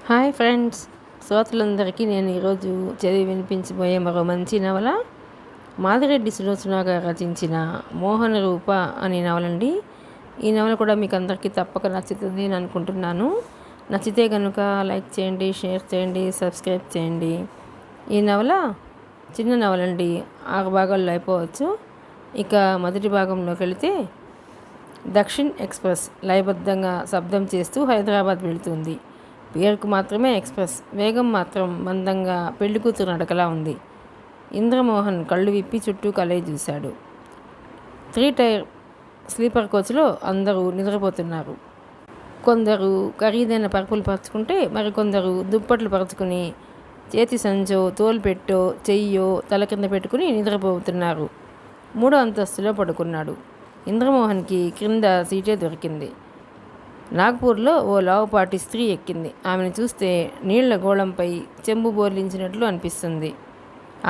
Hi friends, శ్రోతలందరికీ నేను ఈరోజు చదివి వినిపించబోయే మరో మంచి నవల మాదిరెడ్డి సులోచన గారు రచించిన మోహన రూప అనే నవలండి. ఈ నవల కూడా మీకు అందరికీ తప్పక నచ్చుతుంది అని అనుకుంటున్నాను. నచ్చితే కనుక లైక్ చేయండి, షేర్ చేయండి, సబ్స్క్రైబ్ చేయండి. ఈ నవల చిన్న నవలండి, 6 భాగాల్లో అయిపోవచ్చు. ఇక మొదటి భాగంలోకి వెళితే, దక్షిణ్ ఎక్స్ప్రెస్ లయబద్ధంగా శబ్దం చేస్తూ హైదరాబాద్ వెళుతుంది. పేరుకు మాత్రమే ఎక్స్ప్రెస్, వేగం మాత్రం మందంగా పెళ్లి కూతురు నడకలా ఉంది. ఇంద్రమోహన్ కళ్ళు విప్పి చుట్టూ కలయి చూశాడు. 3 టైర్ స్లీపర్ కోచ్లో అందరూ నిద్రపోతున్నారు. కొందరు ఖరీదైన పరుపులు పరుచుకుంటే, మరికొందరు దుప్పట్లు పరుచుకుని చేతి సంచో, తోలుపెట్టో, చెయ్యో తల కింద పెట్టుకుని నిద్రపోతున్నారు. 3వ అంతస్తులో పడుకున్నాడు. ఇంద్రమోహన్కి క్రింద సీటే దొరికింది. నాగ్పూర్లో ఓ లావుపాటి స్త్రీ ఎక్కింది. ఆమెను చూస్తే నీళ్ల గోళంపై చెంబు బోర్లించినట్లు అనిపిస్తుంది.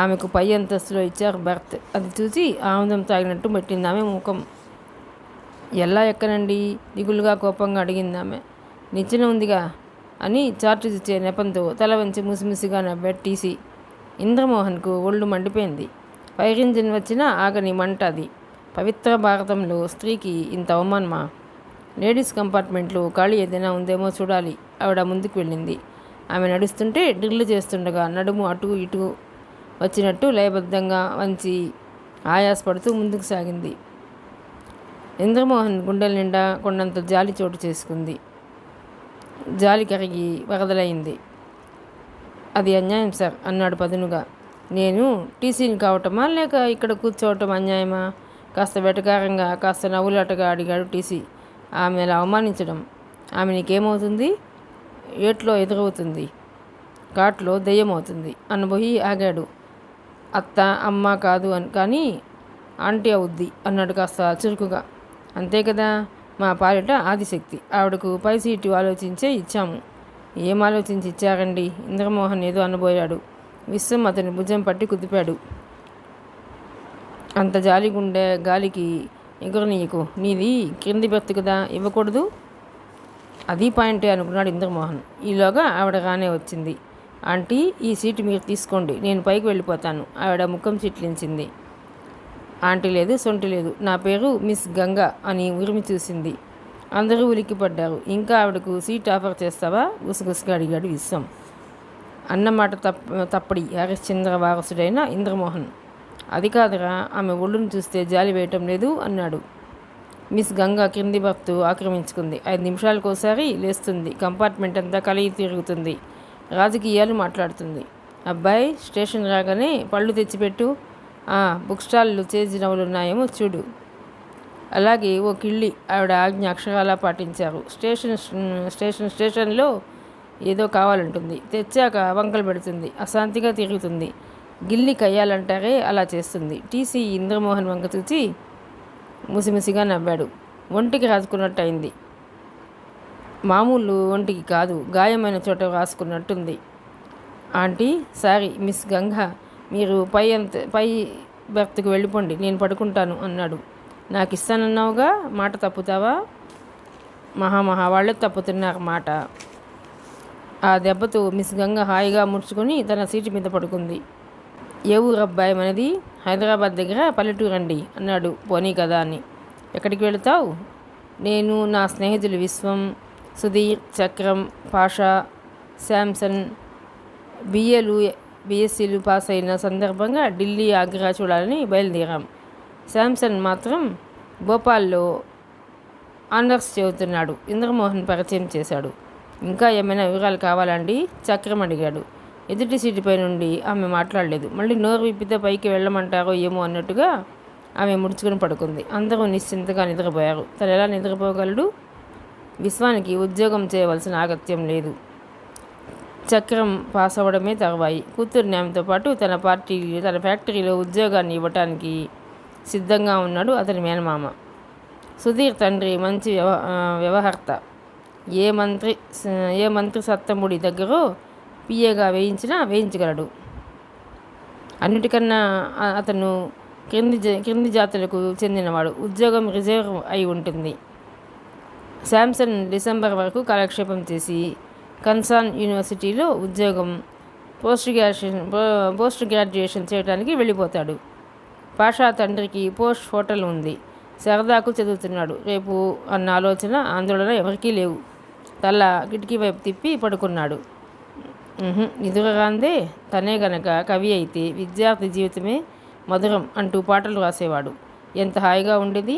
ఆమెకు పై అంతస్తులో ఇచ్చారు బర్త్. అది చూసి ఆముదం తాగినట్టు పెట్టింది ఆమె ముఖం. ఎలా ఎక్కనండి? దిగులుగా కోపంగా అడిగింది ఆమె. నిచ్చెన ఉందిగా అని చార్టు ఇచ్చే నెపంతో తల వంచి ముసిముసిగా నవ్వాడు టీసీ. ఇంద్రమోహన్కు ఒళ్ళు మండిపోయింది. ఫైర్ ఇంజిన్ వచ్చినా ఆగని మంట అది. పవిత్ర భారతంలో స్త్రీకి ఇంత అవమానమా? లేడీస్ కంపార్ట్మెంట్లో ఖాళీ ఏదైనా ఉందేమో చూడాలి. ఆవిడ ముందుకు వెళ్ళింది. ఆమె నడుస్తుంటే డ్రిల్ చేస్తుండగా నడుము అటు ఇటు వచ్చినట్టు లయబద్ధంగా వంచి ఆయాసపడుతూ ముందుకు సాగింది. ఇంద్రమోహన్ గుండెల నిండా కొండంత జాలి చోటు చేసుకుంది. జాలి కరిగి వరదలైంది. అది అన్యాయం సార్ అన్నాడు పదునుగా. నేను టీసీని కావటమా లేక ఇక్కడ కూర్చోవటం అన్యాయమా? కాస్త వెటకారంగా, కాస్త నవ్వులాటగా అడిగాడు టీసీ. ఆమె అలా అవమానించడం. ఆమె నీకేమవుతుంది? ఏట్లో ఎదురవుతుంది, కాట్లో దెయ్యమవుతుంది అనబోయి ఆగాడు. అత్త అమ్మ కాదు కానీ ఆంటీ అవుద్ది అన్నాడు కాస్త చురుకుగా. అంతే కదా, మా పాలిట ఆదిశక్తి. ఆవిడకు పై సీటు ఆలోచించే ఇచ్చాము. ఏం ఆలోచించి ఇచ్చారండి? ఇంద్రమోహన్ ఏదో అనబోయాడు. విశ్వం అతని భుజం పట్టి కుదిపాడు. అంత జాలిగుండే గాలికి ఎగురనీయకు. నీది క్రింది బెర్త్ కదా, ఇవ్వకూడదు. అది పాయింటే అనుకున్నాడు ఇంద్రమోహన్. ఈలోగా ఆవిడ రానే వచ్చింది. ఆంటీ, ఈ సీటు మీరు తీసుకోండి, నేను పైకి వెళ్ళిపోతాను. ఆవిడ ముఖం చిట్లించింది. ఆంటీ లేదు, సొంటి లేదు. నా పేరు మిస్ గంగా అని ఉరిమి చూసింది. అందరూ ఉలిక్కిపడ్డారు. ఇంకా ఆవిడకు సీట్ ఆఫర్ చేస్తావా? గుసగుసగా అడిగాడు విశ్వం. అన్నమాట తప్పడి హరిశ్చంద్ర వారసుడైన ఇంద్రమోహన్. అది కాదురా, ఆమె ఒళ్ళును చూస్తే జాలి వేయటం లేదు అన్నాడు. మిస్ గంగా క్రింది బర్త్ ఆక్రమించుకుంది. 5 నిమిషాలకోసారి లేస్తుంది. కంపార్ట్మెంట్ అంతా కలిగి తిరుగుతుంది. రాజకీయాలు మాట్లాడుతుంది. అబ్బాయి, స్టేషన్ రాగానే పళ్ళు తెచ్చిపెట్టు. బుక్ స్టాల్లో చేసి నవలున్నాయేమో చూడు. అలాగే ఓ కిళ్ళి. ఆవిడ ఆజ్ఞ అక్షరాలా పాటించారు. స్టేషన్లో ఏదో కావాలంటుంది. తెచ్చాక వంకలు పెడుతుంది. అశాంతిగా తిరుగుతుంది. గిల్లి కయ్యాలంటారే అలా చేస్తుంది. టీసీ ఇంద్రమోహన్ వంక చూచి ముసిముసిగా నవ్వాడు. ఒంటికి రాసుకున్నట్టు అయింది. మామూలు ఒంటికి కాదు, గాయమైన చోట రాసుకున్నట్టుంది. ఆంటీ, సారీ మిస్ గంగా, మీరు పై బెర్త్కు వెళ్ళిపోండి, నేను పడుకుంటాను అన్నాడు. నాకు ఇస్తానన్నావుగా, మాట తప్పుతావా? వాళ్ళే తప్పుతున్నారు మాట. ఆ దెబ్బతో మిస్ గంగా హాయిగా ముడుచుకొని తన సీటు మీద పడుకుంది. ఏ ఊరు అబ్బాయి మనది? హైదరాబాద్ దగ్గర పల్లెటూరండి అన్నాడు. పోనీ కదా అని. ఎక్కడికి వెళతావు? నేను, నా స్నేహితులు విశ్వం, సుధీర్, చక్రం, పాషా, శాంసన్ బిఎస్సీలు పాస్ అయిన సందర్భంగా ఢిల్లీ, ఆగ్రా చూడాలని బయలుదేరాం. శాంసన్ మాత్రం భోపాల్లో ఆనర్స్ చదువుతున్నాడు. ఇంద్రమోహన్ పరిచయం చేశాడు. ఇంకా ఏమైనా వివరాలు కావాలండి? చక్రం అడిగాడు. ఎదుటి సీటుపై నుండి ఆమె మాట్లాడలేదు. మళ్ళీ నోరు విప్పితే పైకి వెళ్ళమంటారో ఏమో అన్నట్టుగా ఆమె ముడుచుకుని పడుకుంది. అందరూ నిశ్చింతగా నిద్రపోయారు. తను ఎలా నిద్రపోగలడు? విశ్వానికి ఉద్యోగం చేయవలసిన ఆగత్యం లేదు. చక్రం పాస్ అవ్వడమే తర్వాయి. కూతుర్ని ఆమెతో పాటు తన ఫ్యాక్టరీలో ఉద్యోగాన్ని ఇవ్వటానికి సిద్ధంగా ఉన్నాడు అతని మేనమామ. సుధీర్ తండ్రి మంచి వ్యవహర్త. ఏ మంత్రి సత్తముడి దగ్గరో పిఏగా వేయించగలడు. అన్నిటికన్నా అతను క్రింది జాతులకు చెందినవాడు. ఉద్యోగం రిజర్వ్ అయి ఉంటుంది. శాంసన్ డిసెంబర్ వరకు కాలక్షేపం చేసి కన్సాన్ యూనివర్సిటీలో ఉద్యోగం పోస్ట్ గ్రాడ్యుయేషన్ చేయడానికి వెళ్ళిపోతాడు. పాషా తండ్రికి పోస్ట్ హోటల్ ఉంది. సరదాకు చదువుతున్నాడు. రేపు అన్న ఆందోళన ఎవరికీ లేవు. తల కిటికీ వైపు తిప్పి పడుకున్నాడు. ఎదురగాందే తనే గనక కవి అయితే విద్యార్థి జీవితమే మధురం అంటూ పాటలు రాసేవాడు. ఎంత హాయిగా ఉండేది.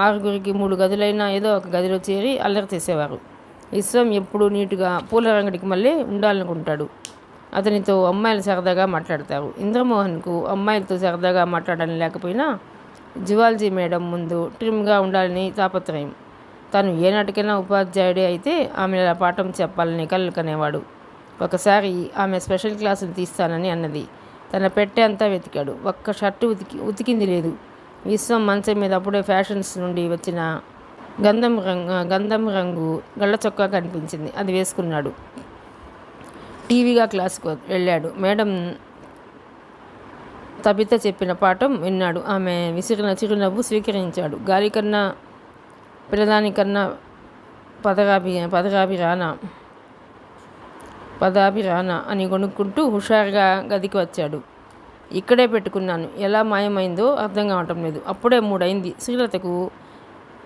6గురికి 3 గదులైనా ఏదో ఒక గదిలో చేరి అల్లరి చేసేవారు. విశ్వం ఎప్పుడూ నీటుగా పూల రంగడికి మళ్ళీ ఉండాలనుకుంటాడు. అతనితో అమ్మాయిలు సరదాగా మాట్లాడతారు. ఇంద్రమోహన్కు అమ్మాయిలతో సరదాగా మాట్లాడాలని లేకపోయినా జువాలజీ మేడం ముందు ట్రిమ్గా ఉండాలని తాపత్రయం. తను ఏనాటికైనా ఉపాధ్యాయుడే అయితే ఆమె పాఠం చెప్పాలని కలలు కనేవాడు. ఒకసారి ఆమె స్పెషల్ క్లాసులు తీస్తానని అన్నది. తన పెట్టె అంతా వెతికాడు. ఒక్క షర్టు ఉతికింది లేదు. విశ్వం మంచం మీద అప్పుడే ఫ్యాషన్స్ నుండి వచ్చిన గంధం రంగు గళ్ళ చొక్కా కనిపించింది. అది వేసుకున్నాడు. టీవీగా క్లాస్కు వెళ్ళాడు. మేడం తబిత చెప్పిన పాఠం విన్నాడు. ఆమె విసిరిన చిరునవ్వు స్వీకరించాడు. గాలి కన్నా పిల్లదాని కన్నా పదాభి రానా అని కొనుక్కుంటూ హుషారుగా గదికి వచ్చాడు. ఇక్కడే పెట్టుకున్నాను. ఎలా మాయమైందో అర్థం కావటం లేదు. అప్పుడే 3 అయింది. శ్రీలతకు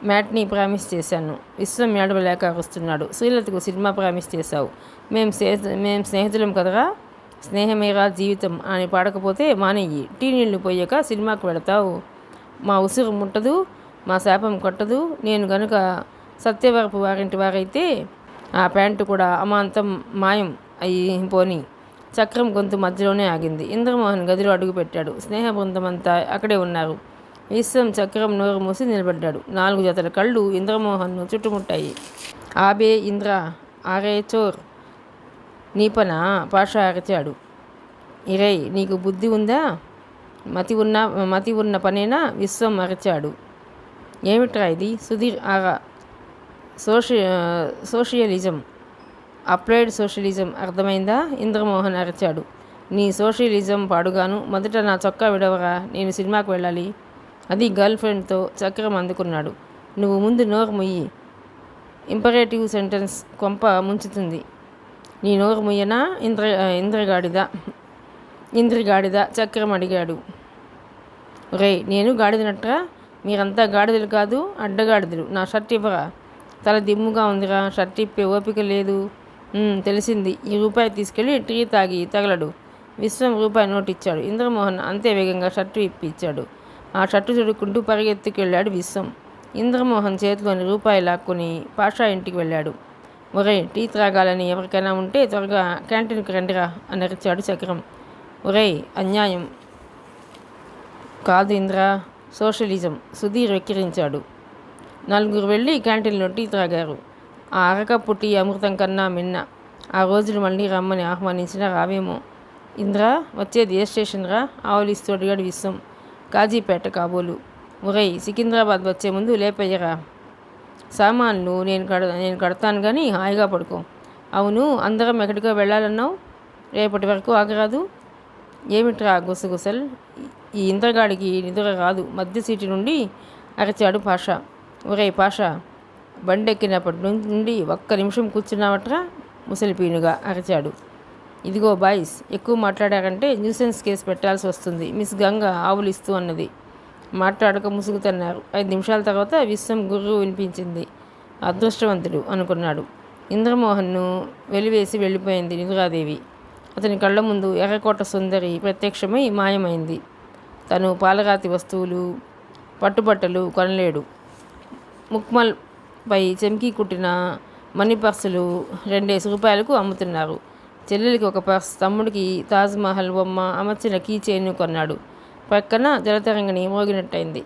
మ్యాట్ని ప్రామిస్ చేశాను. విశ్వం ఏడవలేక వస్తున్నాడు. శ్రీలతకు సినిమా ప్రామిస్ చేశావు. మేం స్నేహితులం కదరా. స్నేహమేరా జీవితం అని పాడకపోతే మానేయి. టీ నీళ్లు పోయాక సినిమాకు వెళతావు. మా ఉసురు ముట్టదు, మా శాపం కొట్టదు. నేను గనుక సత్యవరపు వారింటి వారైతే ఆ ప్యాంటు కూడా అమాంతం మాయం అయ్యి పోని. చక్రం గొంతు మధ్యలోనే ఆగింది. ఇంద్రమోహన్ గదిలో అడుగుపెట్టాడు. స్నేహ బృందం అంతా అక్కడే ఉన్నారు. విశ్వం చక్రం నోరు మూసి నిలబడ్డాడు. 4 జతల కళ్ళు ఇంద్రమోహన్ను చుట్టుముట్టాయి. ఆబే ఇంద్ర, ఆరే చోర్, నీపనా? పాషా అరిచాడు. ఇరై, నీకు బుద్ధి ఉందా? మతి ఉన్న పనేనా? విశ్వం అరిచాడు. ఏమిట్రా ఇది? సుధీర్ ఆరా. సోషలిజం, అప్లైడ్ సోషలిజం అర్థమైందా? ఇంద్రమోహన్ అరిచాడు. నీ సోషలిజం పాడుగాను. మొదట నా చొక్కా విడవరా, నేను సినిమాకు వెళ్ళాలి. అది గర్ల్ ఫ్రెండ్తో. చక్రం అందుకున్నాడు. నువ్వు ముందు నోరు ముయ్యి. ఇంపరేటివ్ సెంటెన్స్ కొంప ముంచుతుంది. నీ నోరు ముయ్యనా? ఇంద్రగాడిద చక్రం అడిగాడు. రే, నేను గాడిదనట్రా? మీరంతా గాడిదలు కాదు, అడ్డగాడిదలు. నా షర్ట్ ఇవ్వరా. తల దిమ్ముగా ఉందిరా. షర్ట్ ఇప్పే ఓపిక లేదు. తెలిసింది. ఈ రూపాయి తీసుకెళ్ళి టీ తాగి తగలడు. విశ్వం రూపాయి నోటు ఇచ్చాడు. ఇంద్రమోహన్ అంతే వేగంగా షర్టు ఇప్పి ఇచ్చాడు. ఆ షర్టు చుడుకుంటూ పరిగెత్తుకెళ్ళాడు విశ్వం. ఇంద్రమోహన్ చేతిలోని రూపాయి లాక్కుని పాషా ఇంటికి వెళ్ళాడు. ఒరే, టీ త్రాగాలని ఎవరికైనా ఉంటే త్వరగా క్యాంటీన్కి రండిరా అని అరిచాడు చక్రం. ఒరే, అన్యాయం కాదు ఇంద్ర, సోషలిజం, సుధీర్ వెక్కిరించాడు. 4 వెళ్ళి క్యాంటీన్లో టీ త్రాగారు. ఆ అరకప్పు టీ అమృతం కన్నా మిన్న. ఆ రోజులు మళ్ళీ రమ్మని ఆహ్వానించినా రావేమో. ఇంద్ర, వచ్చేది ఏ స్టేషన్ రా? ఆవులిస్తూ అడిగాడు విశ్వం. కాజీపేట కాబోలు. ఒరై, సికింద్రాబాద్ వచ్చే ముందు లేపయ్యరా. సామాన్లు నేను కడతాను కానీ హాయిగా పడుకో. అవును, అందరం ఎక్కడికో వెళ్ళాలన్నావు. రేపటి వరకు ఆగరాదు. ఏమిట్రా గుసగుసల్? ఈ ఇంద్రగాడికి నిద్ర రాదు. మధ్య సీటు నుండి అరిచాడు పాషా. ఒరే పాషా, బండెక్కినప్పటి నుండి 1 నిమిషం కూర్చున్నావట్రా? ముసలిపీనుగా అరిచాడు. ఇదిగో బాయ్స్, ఎక్కువ మాట్లాడారంటే న్యూసెన్స్ కేసు పెట్టాల్సి వస్తుంది. మిస్ గంగ ఆవులిస్తూ అన్నది. మాట్లాడక ముసుగుతున్నారు. 5 నిమిషాల తర్వాత విశ్వం గుర్రు వినిపించింది. అదృష్టవంతుడు అనుకున్నాడు. ఇంద్రమోహన్ను వెలివేసి వెళ్ళిపోయింది నిదురాదేవి. అతని కళ్ళ ముందు ఎర్రకోట సుందరి ప్రత్యక్షమై మాయమైంది. తను పాలరాతి వస్తువులు, పట్టుబట్టలు కొనలేడు. ముక్మల్ పై చెంకి కుట్టిన మనీ పర్సులు 2 రూపాయలకు అమ్ముతున్నారు. చెల్లెలికి ఒక పర్స్, తమ్ముడికి తాజ్మహల్ బొమ్మ అమర్చిన కీ చైన్ కొన్నాడు. పక్కన జలతరంగిణి మోగినట్టయింది.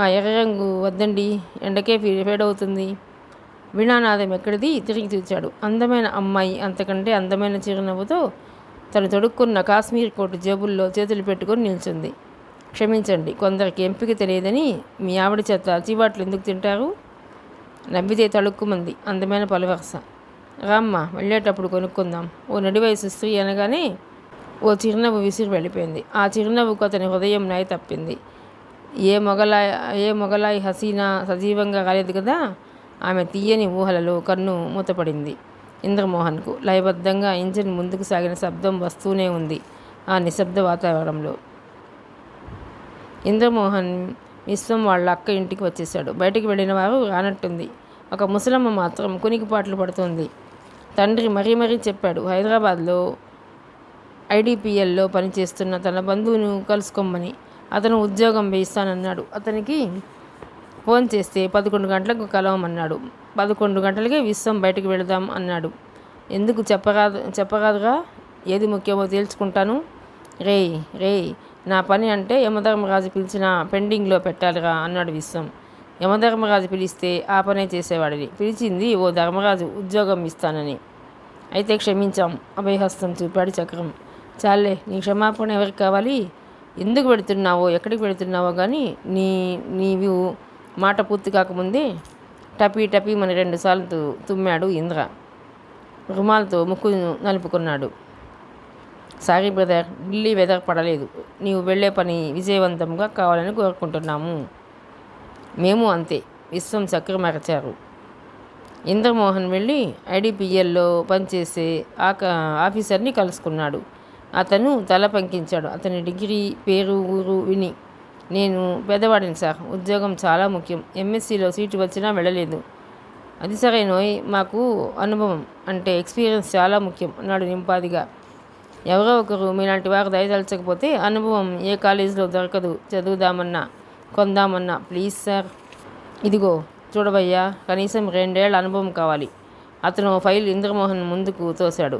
ఆ ఎర్ర రంగు వద్దండి, ఎండకే ఫేడ్ అవుతుంది. వీణానాదం ఎక్కడిది? తిరిగి చూచాడు. అందమైన అమ్మాయి అంతకంటే అందమైన చిరునవ్వుతో తను తొడుక్కున్న కాశ్మీర్ కోటు జేబుల్లో చేతులు పెట్టుకొని నిల్చుంది. క్షమించండి, కొందరికి ఎంపిక తెలియదని మీ ఆవిడ చేత చీవాట్లు ఎందుకు తింటారు? నవ్వితే తళుక్కుమంది అందమైన పలువరస. రామ్మ, వెళ్ళేటప్పుడు కొనుక్కుందాం. ఓ నడివయసు స్త్రీ అనగానే ఓ చిరునవ్వు విసిరి వెళ్ళిపోయింది. ఆ చిరునవ్వుకు అతని హృదయం నాయ తప్పింది. ఏ మొగలాయి హసీనా సజీవంగా రాలేదు కదా. ఆమె తీయని ఊహలలో కన్ను మూతపడింది. ఇంద్రమోహన్కు. లయబద్ధంగా ఇంజిన్ ముందుకు సాగిన శబ్దం వస్తూనే ఉంది ఆ నిశ్శబ్ద వాతావరణంలో. ఇంద్రమోహన్ విశ్వం వాళ్ళ అక్క ఇంటికి వచ్చేశాడు. బయటికి వెళ్ళిన వారు రానట్టుంది. ఒక ముసలమ్మ మాత్రం కునికిపాట్లు పడుతుంది. తండ్రి మరీ మరీ చెప్పాడు హైదరాబాద్లో ఐడిపిఎల్లో పనిచేస్తున్న తన బంధువును కలుసుకోమని. అతను ఉద్యోగం వేయిస్తానన్నాడు. అతనికి ఫోన్ చేస్తే 11 గంటలకు కలవమన్నాడు. 11 గంటలకే విశ్వం బయటికి వెళదాం అన్నాడు. ఎందుకు చెప్పరాదుగా? ఏది ముఖ్యమో తేల్చుకుంటాను. రేయ్ నా పని అంటే యమధర్మరాజు పిలిచిన పెండింగ్లో పెట్టాలిరా అన్నాడు విశ్వం. యమధర్మరాజు పిలిస్తే ఆ పనే చేసేవాడిని. పిలిచింది ఓ ధర్మరాజు ఉద్యోగం ఇస్తానని. అయితే క్షమించాం అభయహస్తం చూపాడు చక్రం. చాలే, నీ క్షమాపణ ఎవరికి కావాలి? ఎందుకు పెడుతున్నావో ఎక్కడికి పెడుతున్నావో కానీ నీవు మాట పూర్తి కాకముందే టపీ మన 2 సార్లు తుమ్మాడు ఇంద్ర. రుమాలతో ముక్కు నలుపుకున్నాడు. సారీ బ్రదర్, ఢిల్లీ వెదర్ పడలేదు. నీవు వెళ్ళే పని విజయవంతంగా కావాలని కోరుకుంటున్నాము. మేము అంతే, విశ్వం చక్రం మరచారు. ఇంద్రమోహన్ వెళ్ళి ఐడిపిఎల్లో పనిచేసే ఆఫీసర్ని కలుసుకున్నాడు. అతను తల పంకించాడు. అతని డిగ్రీ, పేరు, ఊరు విని, నేను పేదవాడిని సార్, ఉద్యోగం చాలా ముఖ్యం. ఎంఎస్సిలో సీటు వచ్చినా వెళ్ళలేదు. అది సరైనోయ్, మాకు అనుభవం అంటే ఎక్స్పీరియన్స్ చాలా ముఖ్యం అన్నాడు నింపాదిగా. ఎవరో ఒకరు మీలాంటి వారు దయదలచకపోతే అనుభవం ఏ కాలేజీలో దొరకదు. చదువుదామన్నా కొందామన్నా. ప్లీజ్ సార్, ఇదిగో చూడవయ్యా, కనీసం 2 ఏళ్ల అనుభవం కావాలి. అతను ఫైల్ ఇంద్రమోహన్ ముందుకు తోశాడు.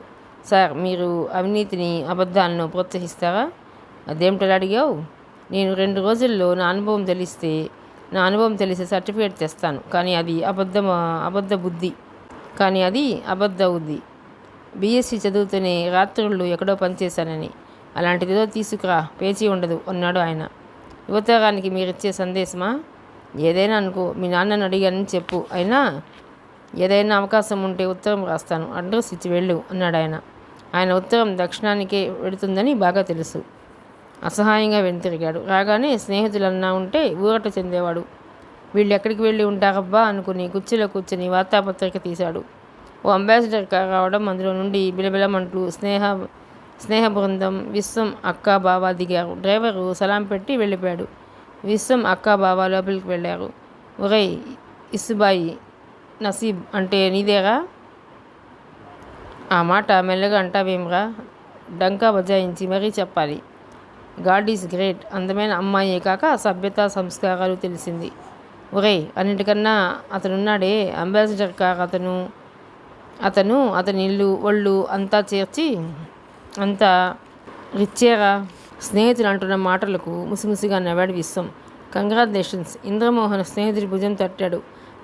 సార్, మీరు అవినీతిని, అబద్ధాలను ప్రోత్సహిస్తారా? అదేమిటలా అడిగావు? నేను 2 రోజుల్లో నా అనుభవం తెలిసే సర్టిఫికేట్ తెస్తాను. కానీ అది అబద్ధ బుద్ధి. బీఎస్సీ చదువుతూనే రాత్రుళ్ళు ఎక్కడో పనిచేశానని. అలాంటిదేదో తీసుకురా, పేచీ ఉండదు అన్నాడు ఆయన. యువతరానికి మీరిచ్చే సందేశమా? ఏదైనా అనుకో, మీ నాన్నని అడిగానని చెప్పు. అయినా ఏదైనా అవకాశం ఉంటే ఉత్తరం రాస్తాను, అడ్రస్ ఇచ్చి వెళ్ళు అన్నాడు ఆయన. ఆయన ఉత్తరం దక్షిణానికే వెడుతుందని బాగా తెలుసు. అసహాయంగా వెనుతిరిగాడు. రాగానే స్నేహితులన్నా ఉంటే ఊరట చెందేవాడు. వీళ్ళు ఎక్కడికి వెళ్ళి ఉంటారబ్బా అనుకుని కుర్చీలో కూర్చొని వార్తాపత్రిక తీశాడు. ఓ అంబాసిడర్ కార్ రావడం, అందులో నుండి బిలబిలమంటూ స్నేహ బృందం విశ్వం, అక్క, బావ దిగారు. డ్రైవరు సలాం పెట్టి వెళ్ళిపోయాడు. విశ్వం, అక్క, బావ లోపలికి వెళ్ళారు. ఒరేయ్ ఇస్సుబాయి, నసీబ్ అంటే నీదేరా? ఆ మాట మెల్లగా అంటావేమ్రా? డంకా బజాయించి మరీ చెప్పాలి. God is great. అందమైన అమ్మాయే కాక సభ్యత, సంస్కారాలు తెలిసింది. ఒరేయ్, అన్నిటికన్నా అతనున్నాడే అంబాసిడర్ కార్, అతని ఇల్లు, ఒళ్ళు అంతా చేర్చి అంతా రిచ్చేరా. స్నేహితులు అంటున్న మాటలకు ముసిముసిగా నవ్వాడు విశ్వం. కంగ్రాచులేషన్స్. ఇంద్రమోహన్ స్నేహితుడి భుజం తట్టాడు.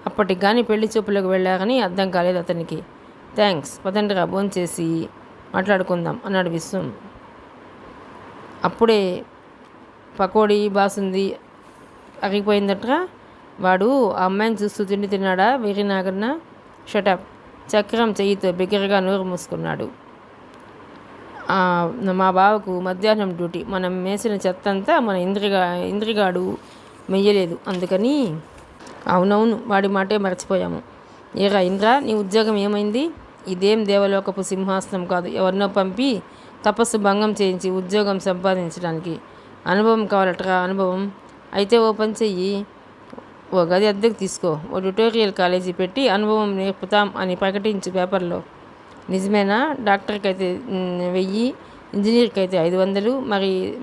అప్పటికి కానీ పెళ్లి చూపులకు వెళ్ళారని అర్థం కాలేదు అతనికి. థ్యాంక్స్, పదండిరా, భోంచేసి మాట్లాడుకుందాం అన్నాడు విశ్వం. అప్పుడే పకోడీ బాసుంది అరిగిపోయిందట్రా. వాడు ఆ అమ్మాయిని చూస్తూ తిండి తిన్నాడా? వెర్రి నాగన్న. షటప్. చక్రం చెయ్యితో బిగ్గరగా నోరు మూసుకున్నాడు. మా బావకు మధ్యాహ్నం డ్యూటీ. మనం మేసిన చెత్త అంతా మన ఇంద్రిగాడు మెయ్యలేదు, అందుకని. అవునవును, వాడి మాటే మర్చిపోయాము. ఏరా ఇంద్ర, నీ ఉద్యోగం ఏమైంది? ఇదేం దేవలోకపు సింహాసనం కాదు, ఎవరినో పంపి తపస్సు భంగం చేయించి ఉద్యోగం సంపాదించడానికి. అనుభవం కావాలటరా? అనుభవం అయితే ఓ పని చెయ్యి, ఓ గది అద్దెకు తీసుకో, ఓ ట్యుటోరియల్ కాలేజీ పెట్టి అనుభవం నేర్పుతాం అని ప్రకటించు పేపర్లో. నిజమేనా? డాక్టర్కి అయితే 1000, ఇంజనీర్కి అయితే 500,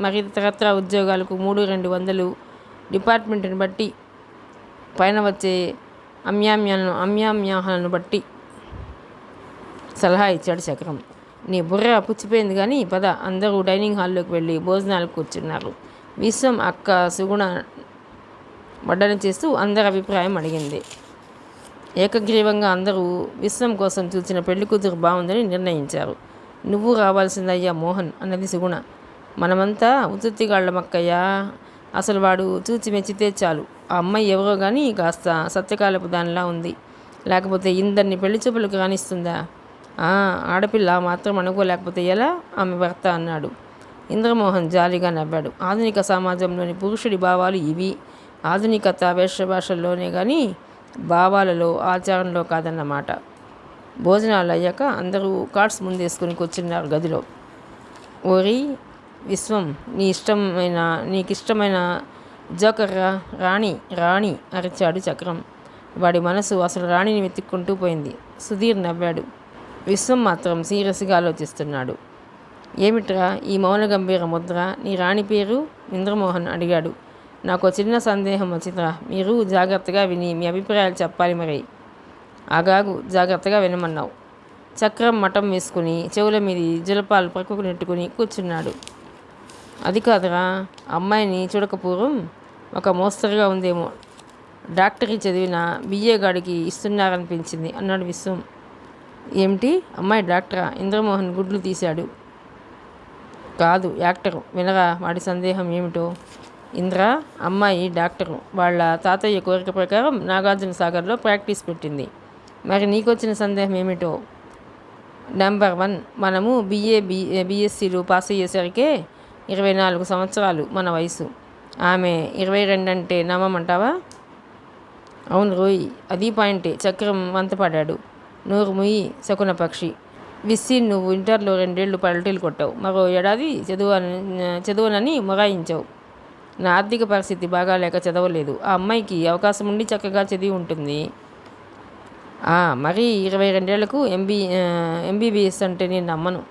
మరి ఇతరత్ర ఉద్యోగాలకు 300-200. డిపార్ట్మెంట్ని బట్టి, పైన వచ్చే అమ్యామ్యాలను బట్టి సలహా ఇచ్చాడు చక్రం. నీ బుర్ర పుచ్చిపోయింది కానీ పద. అందరూ డైనింగ్ హాల్లోకి వెళ్ళి భోజనాలకు కూర్చున్నారు. విశ్వం, అక్క, సుగుణ వడ్డన చేస్తూ అందరి అభిప్రాయం అడిగింది. ఏకగ్రీవంగా అందరూ విశ్వం కోసం చూసిన పెళ్లి కూతురు బాగుందని నిర్ణయించారు. నువ్వు రావాల్సిందయ్యా మోహన్ అన్నది సుగుణ. మనమంతా ఉత్తుత్తిగాళ్ళమక్కయ్యా, అసలు వాడు చూచి మెచ్చితే చాలు. ఆ అమ్మాయి ఎవరో కానీ కాస్త సత్యకాలపు దానిలా ఉంది, లేకపోతే ఇందరిని పెళ్లి చూపులకు రాణిస్తుందా? ఆడపిల్ల మాత్రం అనుకోలేకపోతే ఎలా? ఆమె భర్త అన్నాడు. ఇంద్రమోహన్ జాలిగా నవ్వాడు. ఆధునిక సమాజంలోని పురుషుడి భావాలు ఇవి. ఆధునికత వేషభాషల్లోనే కానీ భావాలలో, ఆచారంలో కాదన్నమాట. భోజనాలు అయ్యాక అందరూ కార్డ్స్ ముందేసుకుని కూర్చున్నారు గదిలో. ఓరి విశ్వం, నీకు ఇష్టమైన జోకర్ రాణి రాణి అరిచాడు చక్రం. వాడి మనసు అసలు రాణిని వెతుక్కుంటూ పోయింది. సుధీర్ నవ్వాడు. విశ్వం మాత్రం సీరియస్గా ఆలోచిస్తున్నాడు. ఏమిట్రా ఈ మౌన గంభీర ముద్ర? నీ రాణి పేరు? ఇంద్రమోహన్ అడిగాడు. నాకు చిన్న సందేహం వచ్చిందిరా, మీరు జాగ్రత్తగా విని మీ అభిప్రాయాలు చెప్పాలి. మరి ఆగాగు, జాగ్రత్తగా వినమన్నావు. చక్రం మఠం వేసుకుని చెవుల మీది జులపాలు ప్రక్కకు నెట్టుకుని కూర్చున్నాడు. అది కాదురా, అమ్మాయిని చూడకపోవడం ఒక మోస్తరుగా ఉందేమో. డాక్టరీ చదివిన బిఏ గాడికి ఇస్తున్నారనిపించింది అన్నాడు విశ్వం. ఏమిటి, అమ్మాయి డాక్టరా? ఇంద్రమోహన్ గుడ్లు తీశాడు. కాదు, యాక్టరు. వినరా వాడి సందేహం ఏమిటో. ఇంద్ర, అమ్మాయి డాక్టరు. వాళ్ళ తాతయ్య కోరిక ప్రకారం నాగార్జున సాగర్లో ప్రాక్టీస్ పెట్టింది. మరి నీకొచ్చిన సందేహం ఏమిటో. నెంబర్ 1, మనము బిఎస్సీలు పాస్ అయ్యేసరికే 24 సంవత్సరాలు మన వయసు. ఆమె 22 అంటే నమ్మమంటావా? అవును రోయ్, అది పాయింటే. చక్రం వంతపడ్డాడు. నోరు ముయ్యి శకున పక్షి. విస్సి, నువ్వు ఇంటర్లో 2 ఏళ్ళు పల్టీలు కొట్టావు. మరో ఏడాది చదువునని మొరాయించావు. నా ఆర్థిక పరిస్థితి బాగాలేక చదవలేదు. ఆ అమ్మాయికి అవకాశం ఉండి చక్కగా చదివి ఉంటుంది. మరీ 22 ఏళ్లకు ఎంబీబీఎస్ అంటే నేను నమ్మను.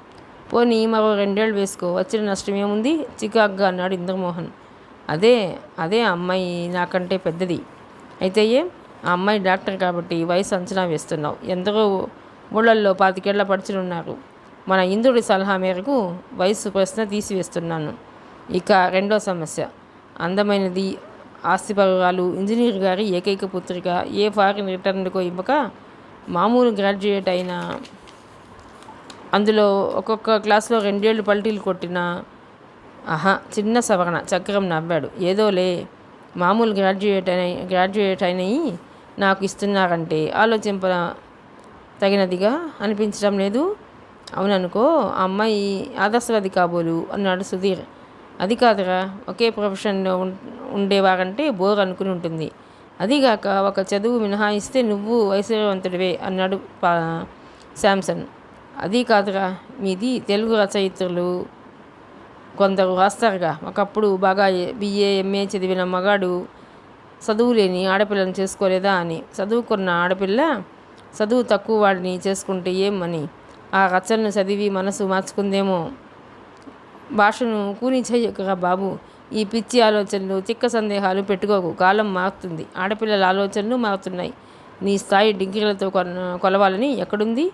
పోనీ మరో 2 ఏళ్ళు వేసుకో, వచ్చిన నష్టం ఏముంది? చికాగ్గా అన్నాడు ఇంద్రమోహన్. అదే అమ్మాయి నాకంటే పెద్దది. అయితే ఆ అమ్మాయి డాక్టర్ కాబట్టి వయసు అంచనా వేస్తున్నావు. ఎందరో ఊళ్ళల్లో 25 ఏళ్ల పడుచులున్నారు. మన ఇంద్రుడి సలహా మేరకు వయసు ప్రశ్న తీసివేస్తున్నాను. ఇక రెండో సమస్య, అందమైనది, ఆస్తిపరురాలు, ఇంజనీర్ గారి ఏకైక పుత్రిక, ఏ ఫారిన్ రిటర్న్కో ఇవ్వక మామూలు గ్రాడ్యుయేట్ అయినా, అందులో ఒక్కొక్క క్లాస్లో 2 ఏళ్ళు పల్టీలు కొట్టిన. చిన్న సవరణ. చక్రం నవ్వాడు. ఏదోలే, మామూలు గ్రాడ్యుయేట్ అయినవి నాకు ఇస్తున్నారంటే ఆలోచింప తగినదిగా అనిపించడం లేదు. అవుననుకో, ఆ అమ్మాయి ఆదర్శవాది కాబోలు అన్నాడు సుధీర్. అది కాదురా, ఒకే ప్రొఫెషన్లో ఉండేవారంటే బోర్ అనుకుని ఉంటుంది. అదిగాక ఒక చదువు మినహాయిస్తే నువ్వు ఐశ్వర్యవంతుడివే అన్నాడు శాంసన్. అది కాదురా, మీది తెలుగు రచయిత్రులు కొందరు రాస్తారుగా, ఒకప్పుడు బాగా బిఏ ఎంఏ చదివిన మగాడు చదువు లేని ఆడపిల్లని చేసుకోలేదా అని. చదువుకున్న ఆడపిల్ల చదువు తక్కువ వాడిని చేసుకుంటే ఏమని ఆ రచనను చదివి మనసు మార్చుకుందేమో. భాషను కూని చెయ్యకురా బాబు. ఈ పిచ్చి ఆలోచనలు, తిక్క సందేహాలు పెట్టుకోకు. కాలం మారుతుంది, ఆడపిల్లల ఆలోచనలు మారుతున్నాయి. నీ స్థాయి డిగ్రీలతో కొలవాలని ఎక్కడుంది?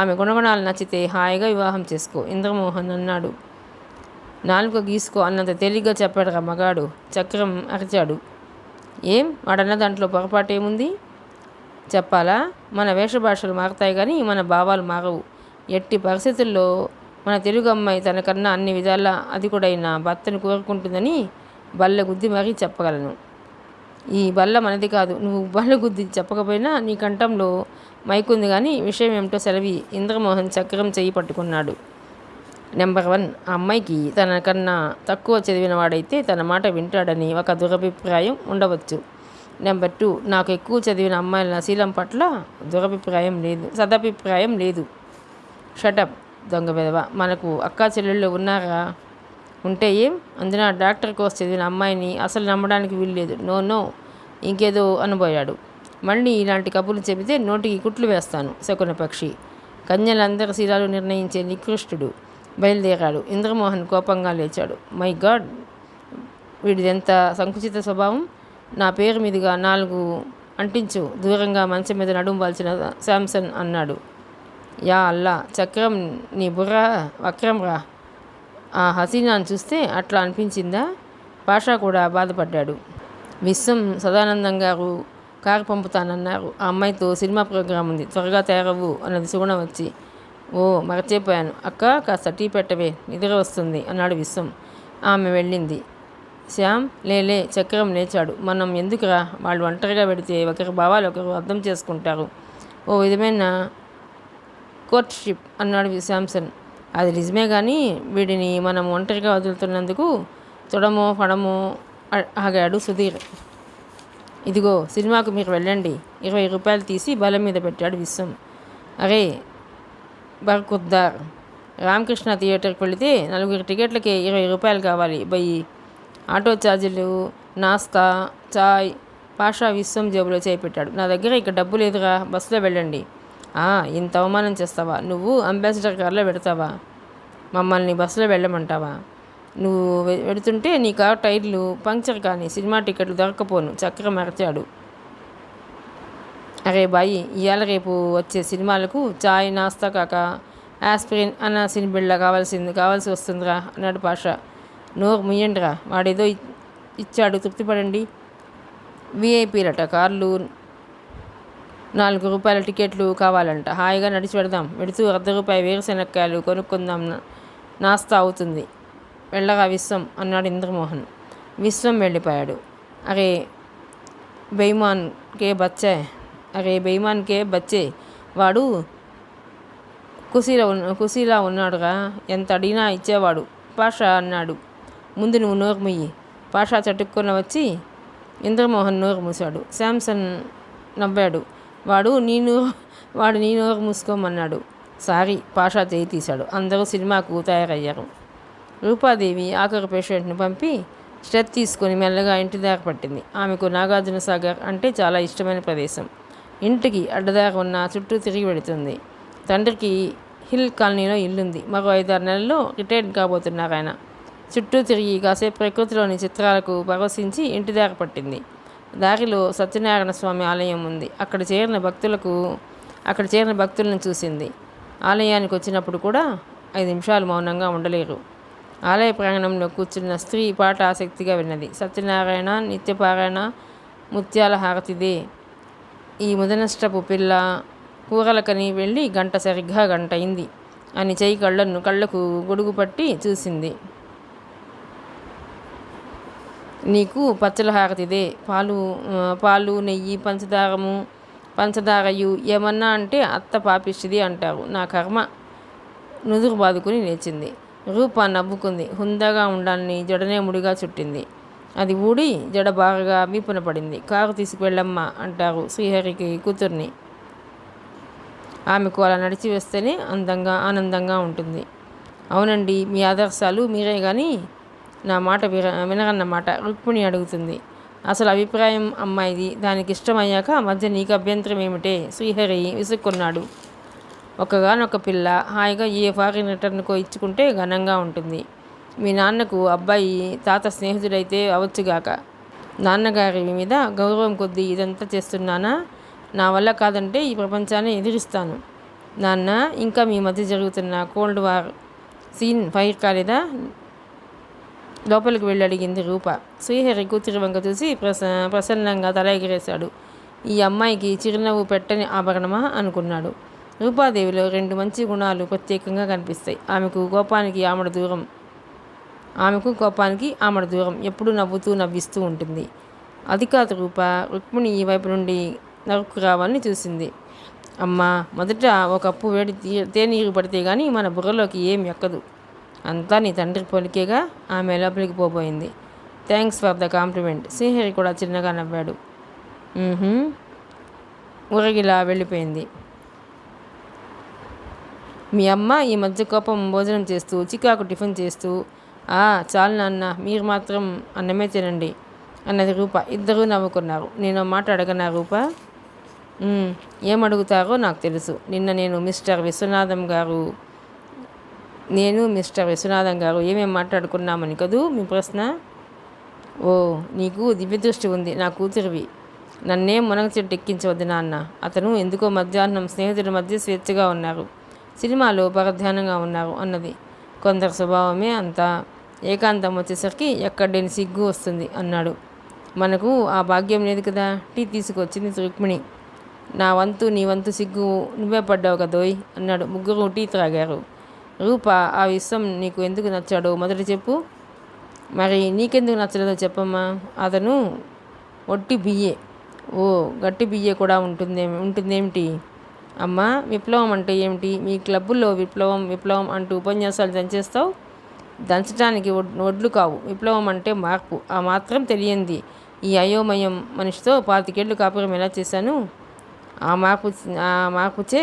ఆమె గుణగుణాలు నచ్చితే హాయిగా వివాహం చేసుకో, ఇంద్రమోహన్ అన్నాడు. నాలుక గీసుకో అన్నంత తేలిగ్గా చెప్పాడురా మగాడు. చక్రం అరిచాడు. వాడన్న దాంట్లో పొరపాటు ఏముంది? చెప్పాలా? మన వేషభాషలు మారుతాయి కానీ మన భావాలు మారవు. ఎట్టి పరిస్థితుల్లో మన తెలుగు అమ్మాయి తనకన్నా అన్ని విధాల అధికుడైన భర్తను కోరుకుంటుందని బల్ల గుద్ది మరీ చెప్పగలను. ఈ బల్ల మనది కాదు. నువ్వు బల్ల గుద్ది చెప్పకపోయినా నీ కంఠంలో మైకుంది కానీ విషయం ఏమిటో సెలవి. ఇంద్రమోహన్ చక్రం చెయ్యి పట్టుకున్నాడు. నెంబర్ 1, ఆ అమ్మాయికి తనకన్నా తక్కువ చదివిన వాడైతే తన మాట వింటాడని ఒక దురభిప్రాయం ఉండవచ్చు. నెంబర్ 2, నాకు ఎక్కువ చదివిన అమ్మాయిల శీలం పట్ల సదభిప్రాయం లేదు. షటప్ దొంగ విధవ. మనకు అక్కా చెల్లెళ్ళు ఉన్నారా? ఉంటే అందున డాక్టర్ కోర్స్ చదివిన అమ్మాయిని అసలు నమ్మడానికి వీల్లేదు. నో ఇంకేదో అనబోయాడు. మళ్ళీ ఇలాంటి కబుర్లు చెబితే నోటికి కుట్లు వేస్తాను. శకున పక్షి. కన్యలందరి శీలాలు నిర్ణయించే నికృష్టుడు బయలుదేరాడు. ఇంద్రమోహన్ కోపంగా లేచాడు. మై గాడ్, వీడిదెంత సంకుచిత స్వభావం. నా పేరు మీదుగా 4 అంటించు, దూరంగా మంచం మీద నడుము వాల్చిన శాంసన్ అన్నాడు. యా అల్లా, చక్రం నీ బుర్ర వక్రంరా. ఆ హసీనాను చూస్తే అట్లా అనిపించిందా? పాషా కూడా బాధపడ్డాడు. విశ్వం సదానందం గారు కారు పంపుతానన్నారు. ఆ అమ్మాయితో సినిమా ప్రోగ్రాం ఉంది, త్వరగా తయారవ్వు అన్నది సుగుణ వచ్చి. మరచిపోయాను అక్క, కాస్త టీ పెట్టవే, నిద్ర వస్తుంది అన్నాడు విశ్వం. ఆమె వెళ్ళింది. శ్యామ్, లేలే. చక్రం లేచాడు. మనం ఎందుకురా, వాళ్ళు ఒంటరిగా పెడితే ఒకరి భావాలు ఒకరు అర్థం చేసుకుంటారు. ఓ విధమైన కోర్ట్షిప్ అన్నాడు శాంసన్. అది నిజమే కానీ వీడిని మనం ఒంటరిగా వదులుతున్నందుకు తొడమో పడమో ఆగాడు సుధీర్. ఇదిగో సినిమాకు మీరు వెళ్ళండి. 20 రూపాయలు తీసి బలం మీద పెట్టాడు విశ్వం. అరే బర్కుద్దార్, రామకృష్ణ థియేటర్కి వెళితే 4 టికెట్లకే 20 రూపాయలు కావాలి బయ్యి. ఆటో ఛార్జీలు, నాస్తా, చాయ్. పాషా విశ్వం జేబులో చేపెట్టాడు. నా దగ్గర ఇక డబ్బు లేదురా, బస్సులో వెళ్ళండి. ఇంత అవమానం చేస్తావా? నువ్వు అంబాసిడర్ కార్లో పెడతావా? మమ్మల్ని బస్సులో వెళ్ళమంటావా? నువ్వు వెడుతుంటే నీ కారు టైర్లు పంక్చర్ కానీ సినిమా టికెట్లు దొరకపోను. చక్రం మరచాడు. అరే బాయి, ఇవాళ రేపు వచ్చే సినిమాలకు చాయ్, నాస్తా కాక ఆస్పిరిన్ అన్న సినిబిళ్ళ కావాల్సి వస్తుందిరా అన్నాడు పాషా. నోరు ముయ్యండిరా, వాడేదో ఇచ్చాడు, తృప్తిపడండి. విఐపీలట కార్లు, 4 రూపాయల టికెట్లు కావాలంట. హాయిగా నడిచి పెడదాం. వెడుతూ ₹1 వేరుశెనక్కాయలు కొనుక్కుందాం, నాస్తా అవుతుంది. వెళ్ళగా విశ్వం అన్నాడు ఇంద్రమోహన్. విశ్వం వెళ్ళిపోయాడు. అరే బెయిమాన్ కే బచ్చే, వాడు కుసీలా ఉన్నాడుగా, ఎంత అడిగినా ఇచ్చేవాడు. పాషా అన్నాడు. ముందు నువ్వు నోరు ముయ్యి. పాషా చటుక్కున వచ్చి ఇంద్రమోహన్ నోరు మూశాడు. శాంసన్ నవ్వాడు. వాడు నీ నోరు మూసుకోమన్నాడు. సారీ, పాషా చేయి తీశాడు. అందరూ సినిమాకు తయారయ్యారు. రూపాదేవి ఆఖరి పేషెంట్ని పంపి స్ట్రెచ్ తీసుకొని మెల్లగా ఇంటి దాకా పట్టింది. ఆమెకు నాగార్జున సాగర్ అంటే చాలా ఇష్టమైన ప్రదేశం. ఇంటికి అడ్డదారి ఉన్న చుట్టూ తిరిగి వెళుతుంది. తండ్రికి హిల్ కాలనీలో ఇల్లుంది. మరో 5-6 నెలల్లో రిటైర్డ్ కాబోతున్నారు ఆయన. చుట్టూ తిరిగి కాసేపు ప్రకృతిలోని చిత్రాలకు పరవశించి ఇంటి దారి పట్టింది. దారిలో సత్యనారాయణ స్వామి ఆలయం ఉంది. అక్కడ చేరిన భక్తులను చూసింది. ఆలయానికి వచ్చినప్పుడు కూడా 5 నిమిషాలు మౌనంగా ఉండలేరు. ఆలయ ప్రాంగణంలో కూర్చున్న స్త్రీ పాట ఆసక్తిగా విన్నది. సత్యనారాయణ నిత్యపారాయణ, ముత్యాల హారతిదే. ఈ ముదనష్టపు పిల్ల కూరలకని వెళ్ళి సరిగ్గా గంట అయింది అని చెయ్యి కళ్ళకు గొడుగు పట్టి చూసింది. నీకు పచ్చల హారతిదే. పాలు, నెయ్యి, పంచదారయు ఏమన్నా అంటే అత్త పాపిష్టిది అంటారు. నా కర్మ. నుదురు బాదుకుని లేచింది. రూప నవ్వుకుంది. హుందాగా ఉండాలని జడనే ముడిగా చుట్టింది. అది ఊడి జడ బాగా వీపున పడింది. కారు తీసుకువెళ్ళమ్మా అంటారు శ్రీహరికి కూతుర్ని. ఆమెకు అలా నడిచి వేస్తేనే ఆనందంగా ఉంటుంది. అవునండి, మీ ఆదర్శాలు మీరే కానీ నా మాట వినరన్నమాట రుక్మిణి అడుగుతుంది. అసలు అభిప్రాయం అమ్మాయిది. దానికి ఇష్టమయ్యాక మధ్య నీకు అభ్యంతరం ఏమిటే? శ్రీహరి విసుక్కున్నాడు. ఒకగానొక పిల్ల హాయిగా ఏ ఫారిన్ రిటర్న్కో ఇచ్చుకుంటే ఘనంగా ఉంటుంది. మీ నాన్నకు అబ్బాయి తాత స్నేహితుడైతే అవచ్చుగాక. నాన్నగారి మీద గౌరవం కొద్దీ ఇదంతా చేస్తున్నానా? నా వల్ల కాదంటే ఈ ప్రపంచాన్ని ఎదిరిస్తాను. నాన్న, ఇంకా మీ మధ్య జరుగుతున్న కోల్డ్ వార్ సీన్ ఫైర్ కాలేదా? లోపలికి వెళ్ళి అడిగింది రూప. శ్రీహరి కూతురి వంక చూసి ప్రసన్నంగా తల ఎగిరేశాడు. ఈ అమ్మాయికి చిరునవ్వు పెట్టని ఆభరణమా అనుకున్నాడు. రూపాదేవిలో 2 మంచి గుణాలు ప్రత్యేకంగా కనిపిస్తాయి. ఆమెకు కోపానికి ఆమడ దూరం. ఎప్పుడూ నవ్విస్తూ ఉంటుంది. అది కాదు రూప. రుక్మిణి ఈ వైపు నుండి నరుక్కు రావాలని చూసింది. అమ్మా, మొదట ఒక కప్పు వేడి తేనీరు పడితే కానీ మన బుర్రలోకి ఏం ఎక్కదు. అంతా నీ తండ్రి పొలికేగా. ఆమె లోపలికి పోబోయింది. Thanks for the compliment. Srihari కూడా చిన్నగా నవ్వాడు. ఊరగిలా వెళ్ళిపోయింది. మీ అమ్మ ఈ మధ్య కోపం భోజనం చేస్తూ, చికాకు టిఫిన్ చేస్తూ, చాలు నాన్న, మీరు మాత్రం అన్నమే తినండి అన్నది రూప. ఇద్దరూ నవ్వుకున్నారు. నేను మాట అడగనా రూప? ఏమడుగుతారో నాకు తెలుసు. నిన్న నేను మిస్టర్ విశ్వనాథం గారు ఏమేం మాట్లాడుకున్నామని కదూ మీ ప్రశ్న? ఓ, నీకు దివ్యదృష్టి ఉంది. నా కూతురివి. నన్నేం మునగ చెట్టు ఎక్కించవద్దు నాన్న. అతను ఎందుకో మధ్యాహ్నం స్నేహితుల మధ్య స్వేచ్ఛగా ఉన్నారు, సినిమాలో పరధ్యానంగా ఉన్నారు అన్నది. కొందరు స్వభావమే అంతా. ఏకాంతం వచ్చేసరికి ఎక్కడలేని సిగ్గు వస్తుంది అన్నాడు. మనకు ఆ భాగ్యం లేదు కదా. టీ తీసుకొచ్చింది రుక్మిణి. నా వంతు నీ వంతు సిగ్గు నువ్వే పడ్డావు కదోయ్ అన్నాడు. ముగ్గురు టీ త్రాగారు. రూప, ఆ విశ్వం నీకు ఎందుకు నచ్చాడో మొదట చెప్పు. మరి నీకెందుకు నచ్చలేదో చెప్పమ్మా. అతను ఒట్టి బియ్యే. ఓ, గట్టి బియ్యే కూడా ఉంటుందేమిటి? అమ్మా, విప్లవం అంటే ఏమిటి? మీ క్లబ్బుల్లో విప్లవం అంటూ ఉపన్యాసాలు దంచేస్తావు. దంచడానికి ఒడ్లు కావు. విప్లవం అంటే మార్పు. ఆ మాత్రం తెలియంది ఈ అయోమయం మనిషితో 25 ఏళ్ళు కాపురం ఎలా చేశాను? ఆ మార్పుచే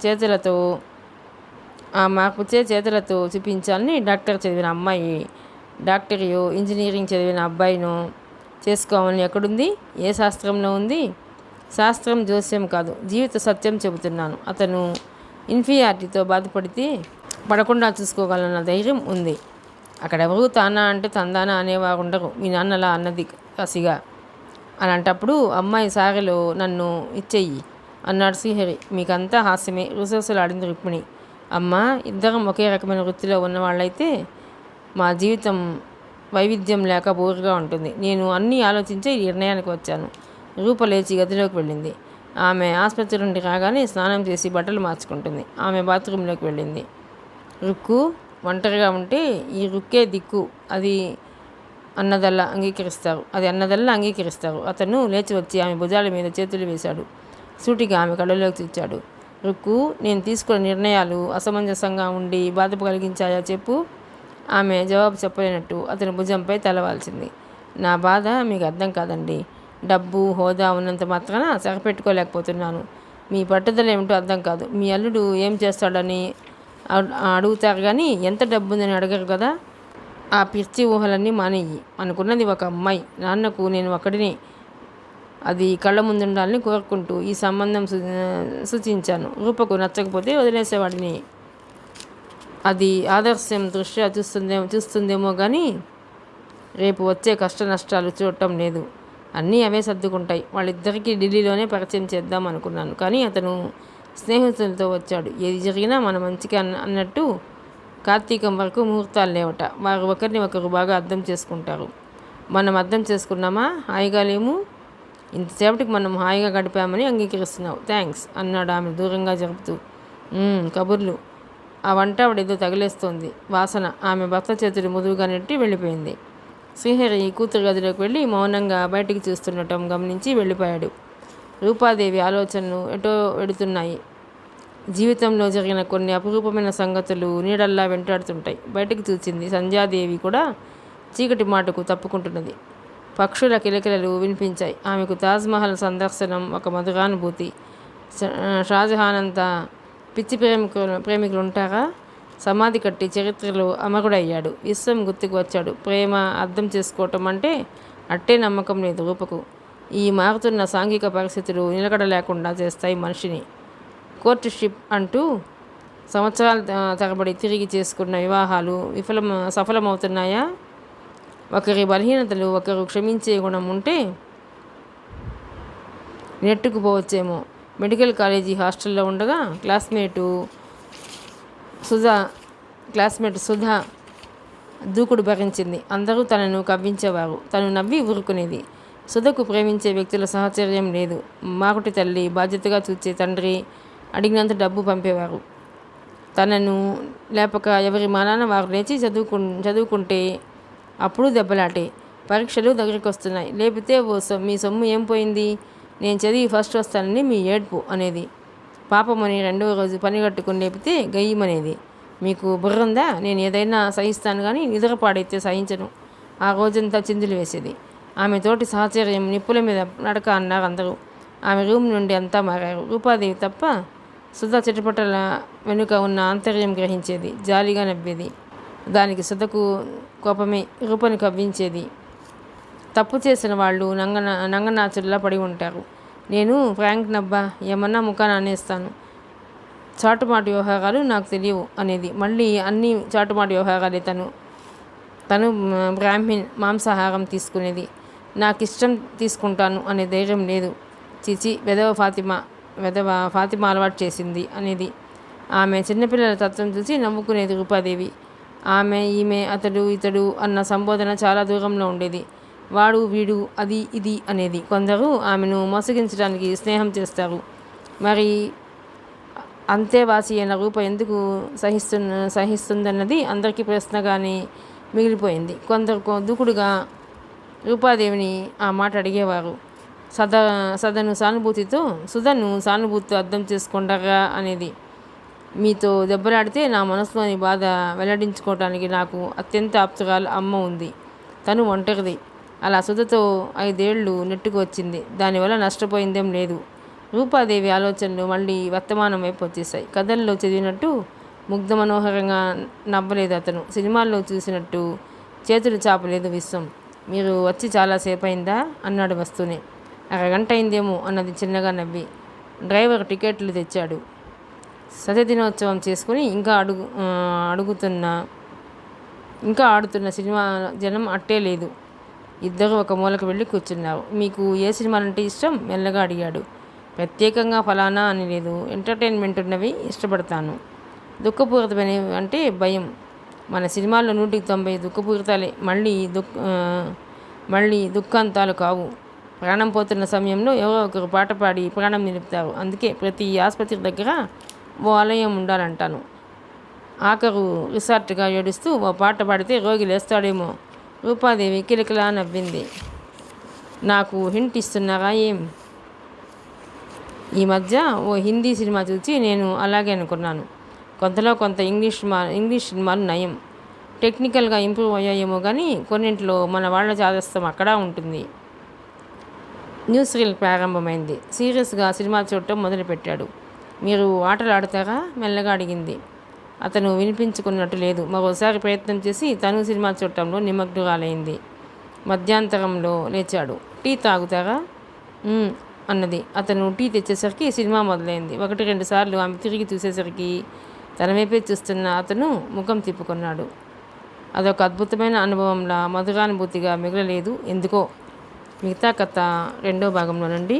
చేతులతో చేతులతో చూపించాలని డాక్టర్ చదివిన అమ్మాయి డాక్టరియో ఇంజనీరింగ్ చదివిన అబ్బాయినో చేసుకోవాలని ఎక్కడుంది? ఏ శాస్త్రంలో ఉంది? శాస్త్రం జోస్యం కాదు, జీవిత సత్యం చెబుతున్నాను. అతను ఇన్ఫీరియారిటీతో బాధపడితే పడకుండా చూసుకోగలన్న ధైర్యం ఉంది. అక్కడెవరూ తానా అంటే తందానా అనేవారు ఉండరు. మీ నాన్నలా అన్నది కసిగా. అలాంటప్పుడు అమ్మాయి సారెలో నన్ను ఇచ్చేయి అన్నాడు శ్రీహరి. మీకంతా హాస్యమే, రుసరుసలాడింది రుక్మిణి. అమ్మ, ఇద్దరం ఒకే రకమైన వృత్తిలో ఉన్నవాళ్ళైతే మా జీవితం వైవిధ్యం లేక బోరుగా ఉంటుంది. నేను అన్నీ ఆలోచించే ఈ నిర్ణయానికి వచ్చాను. రూప లేచి గదిలోకి వెళ్ళింది. ఆమె ఆసుపత్రి నుండి రాగానే స్నానం చేసి బట్టలు మార్చుకుంటుంది. ఆమె బాత్రూంలోకి వెళ్ళింది. రుక్కు ఒంటరిగా ఉంటే ఈ రుక్కే దిక్కు, అది అన్నదల్లా అంగీకరిస్తారు. అతను లేచి వచ్చి ఆమె భుజాల మీద చేతులు వేశాడు. సూటిగా ఆమె కళ్ళలోకి చూచాడు. రుక్కు, నేను తీసుకున్న నిర్ణయాలు అసమంజసంగా ఉండి బాధ కలిగించాయా చెప్పు. ఆమె జవాబు చెప్పలేనట్టు అతని భుజంపై తలవాల్చింది. నా బాధ మీకు అర్థం కాదండి. డబ్బు హోదా ఉన్నంత మాత్రాన సరిపెట్టుకోలేకపోతున్నాను. మీ పట్టుదల ఏమిటో అర్థం కాదు. మీ అల్లుడు ఏం చేస్తాడని అడుగుతారు కానీ ఎంత డబ్బు ఉందని అడగరు కదా. ఆ పిచ్చి ఊహలన్నీ మానేయి. అనుకున్నది ఒక అమ్మాయి. నాన్నకు నేను ఒక్కడిని, అది కళ్ళ ముందుండాలని కోరుకుంటూ ఈ సంబంధం సూచించాను. రూపకు నచ్చకపోతే వదిలేసేవాడిని. అది ఆదర్శం దృష్ట్యా చూస్తుందేమో కానీ రేపు వచ్చే కష్ట నష్టాలు చూడటం లేదు. అన్నీ అవే సర్దుకుంటాయి. వాళ్ళిద్దరికీ ఢిల్లీలోనే పరిచయం చేద్దాం అనుకున్నాను. కానీ అతను స్నేహితులతో వచ్చాడు. ఏది జరిగినా మన మంచిగా అన్నట్టు కార్తీకం వరకు ముహూర్తాలు లేవట. వారు ఒకరిని ఒకరు బాగా అర్థం చేసుకుంటారు. మనం అర్థం చేసుకున్నామా? హాయిగా లేము. ఇంతసేపటికి మనం హాయిగా గడిపామని అంగీకరిస్తున్నావు. థ్యాంక్స్ అన్నాడు ఆమె దూరంగా జరుపుతూ. కబుర్లు. ఆ వంట ఆవిడేదో తగిలేస్తోంది వాసన. ఆమె భర్త చేతులు ముదువుగా నెట్టి వెళ్ళిపోయింది. శ్రీహరి కూతురు గదిలోకి వెళ్ళి మౌనంగా బయటికి చూస్తుండటం గమనించి వెళ్ళిపోయాడు. రూపాదేవి ఆలోచనలు ఎటో వెడుతున్నాయి. జీవితంలో జరిగిన కొన్ని అపురూపమైన సంగతులు నీడల్లా వెంటాడుతుంటాయి. బయటికి చూసింది. సంధ్యాదేవి కూడా చీకటి మాటకు తప్పుకుంటున్నది. పక్షుల కిలకిలలు వినిపించాయి. ఆమెకు తాజ్మహల్ సందర్శనం ఒక మధురానుభూతి. షాజహాన్ అంతా పిచ్చి ప్రేమికులు ఉంటారా? సమాధి కట్టి చరిత్రలో అమరుడయ్యాడు. విశ్వం గుర్తుకు వచ్చాడు. ప్రేమ అర్థం చేసుకోవటం అంటే అట్టే నమ్మకం లేదు రూపకు. ఈ మారుతున్న సాంఘిక పరిస్థితులు నిలకడ లేకుండా చేస్తాయి మనిషిని. కోర్టుషిప్ అంటూ సంవత్సరాల తరబడి తిరిగి చేసుకున్న వివాహాలు సఫలమవుతున్నాయా? ఒకరి బలహీనతలు ఒకరు క్షమించే గుణం ఉంటే నెట్టుకుపోవచ్చేమో. మెడికల్ కాలేజీ హాస్టల్లో ఉండగా క్లాస్మేట్ సుధా దూకుడు భరించింది. అందరూ తనను కవ్వించేవారు. తను నవ్వి ఊరుకునేది. సుధకు ప్రేమించే వ్యక్తుల సహచర్యం లేదు. మాకుటి తల్లి, బాధ్యతగా చూచే తండ్రి అడిగినంత డబ్బు పంపేవారు. తనను లేపక ఎవరి మానాన వారు లేచి చదువుకుంటే అప్పుడు దెబ్బలాటే. పరీక్షలు దగ్గరికి వస్తున్నాయి. లేపితే మీ సొమ్ము ఏం పోయింది? నేను చదివి ఫస్ట్ వస్తానని మీ ఏడ్పు అనేది. పాపమని రెండవ రోజు పని కట్టుకుని లేపితే గయ్యమనేది. మీకు బుర్రందా? నేను ఏదైనా సహిస్తాను కానీ నిద్రపాడైతే సహించను. ఆ రోజంతా చిందులు వేసేది. ఆమె తోటి సహచర్యం నిప్పుల మీద నడక అన్నారు అందరూ. ఆమె రూమ్ నుండి అంతా మారారు. రూపాదేవి తప్ప సుధ చిటపటల వెనుక ఉన్న ఆంతర్యం గ్రహించేది. జాలిగా నవ్వేది. దానికి సుధకు కోపమే రూపని కవ్వించేది. తప్పు చేసిన వాళ్ళు నంగనాచుల్లా పడి ఉంటారు. నేను ఫ్రాంక్ నబ్బా, ఏమన్నా ముఖాన్ని అనేస్తాను. చాటుమాటు వ్యవహారాలు నాకు తెలియవు అనేది. మళ్ళీ అన్ని చాటుమాటు వ్యవహారాలే. తను బ్రాహ్మిన్, మాంసాహారం తీసుకునేది. నాకు ఇష్టం తీసుకుంటాను అనే ధైర్యం లేదు. చిచి, వెధవ ఫాతిమా అలవాటు చేసింది అనేది. ఆమె చిన్నపిల్లల తత్వం చూసి నవ్వుకునేది రూపాదేవి. ఆమె, ఈమె, అతడు, ఇతడు అన్న సంబోధన చాలా దూరంలో ఉండేది. వాడు, వీడు, అది, ఇది అనేది. కొందరు ఆమెను మోసగించడానికి స్నేహం చేస్తారు. మరి అంతేవాసి అయిన రూప ఎందుకు సహిస్తుందన్నది అందరికీ ప్రశ్నగానే మిగిలిపోయింది. కొందరు దూకుడుగా రూపాదేవిని ఆ మాట అడిగేవారు. సుధను సానుభూతితో అర్థం చేసుకుంటారా అనేది. మీతో దెబ్బలాడితే నా మనసులోని బాధ వెల్లడించుకోవటానికి నాకు అత్యంత ఆప్తురాలు అమ్మ ఉంది. తను ఒంటరిది. అలా సుధతో 5 ఏళ్ళు నెట్టుకు వచ్చింది. దానివల్ల నష్టపోయిందేం లేదు. రూపాదేవి ఆలోచనలు మళ్ళీ వర్తమానం వైపు వచ్చేసాయి. కథల్లో చదివినట్టు ముగ్ధ మనోహరంగా నవ్వలేదు అతను. సినిమాల్లో చూసినట్టు చేతులు చాపలేదు విశ్వం. మీరు వచ్చి చాలాసేపు అయిందా అన్నాడు వస్తూనే. అరగంట అయిందేమో అన్నది చిన్నగా నవ్వి. డ్రైవర్ టికెట్లు తెచ్చాడు. దినోత్సవం చేసుకుని ఇంకా ఆడుతున్న సినిమా జనం అట్టే లేదు. ఇద్దరు ఒక మూలకు వెళ్ళి కూర్చున్నారు. మీకు ఏ సినిమాలంటే ఇష్టం మెల్లగా అడిగాడు. ప్రత్యేకంగా ఫలానా అని లేదు, ఎంటర్టైన్మెంట్ ఉన్నవి ఇష్టపడతాను. దుఃఖపూరితమైనవి అంటే భయం. మన సినిమాల్లో 190 దుఃఖపూరితాలే, మళ్ళీ దుఃఖాంతాలు కావు. ప్రాణం పోతున్న సమయంలో ఎవరో ఒకరు పాట పాడి ప్రాణం నిలుపుతారు. అందుకే ప్రతి ఆసుపత్రి దగ్గర ఓ ఆలయం ఉండాలంటాను. ఆఖరు రిసార్ట్గా ఏడుస్తూ ఓ పాట పాడితే రోగి లేస్తాడేమో. రూపాదేవి కిలకిలా నవ్వింది. నాకు హింట్ ఇస్తున్నారా ఏం? ఈ మధ్య ఓ హిందీ సినిమా చూసి నేను అలాగే అనుకున్నాను. కొంతలో కొంత ఇంగ్లీష్ సినిమాలు నయం, టెక్నికల్గా ఇంప్రూవ్ అయ్యాయేమో కానీ కొన్నింటిలో మన వాళ్ళ చాదస్తం అక్కడ ఉంటుంది. న్యూస్ రీల్ ప్రారంభమైంది. సీరియస్గా సినిమా చూడటం మొదలుపెట్టాడు. మీరు ఆటలు ఆడతారా మెల్లగా అడిగింది. అతను వినిపించుకున్నట్టు లేదు. మరోసారి ప్రయత్నం చేసి తను సినిమా చూడటంలో నిమగ్నురాలైంది. మధ్యాంతరంలో లేచాడు. టీ తాగుతారా అన్నది. అతను టీ తెచ్చేసరికి సినిమా మొదలైంది. 1-2 సార్లు ఆమె తిరిగి చూసేసరికి తన వైపే చూస్తున్న అతను ముఖం తిప్పుకున్నాడు. అదొక అద్భుతమైన అనుభవంలా, మధురానుభూతిగా మిగలలేదు ఎందుకో. మిగతా కథ 2వ భాగంలోనండి.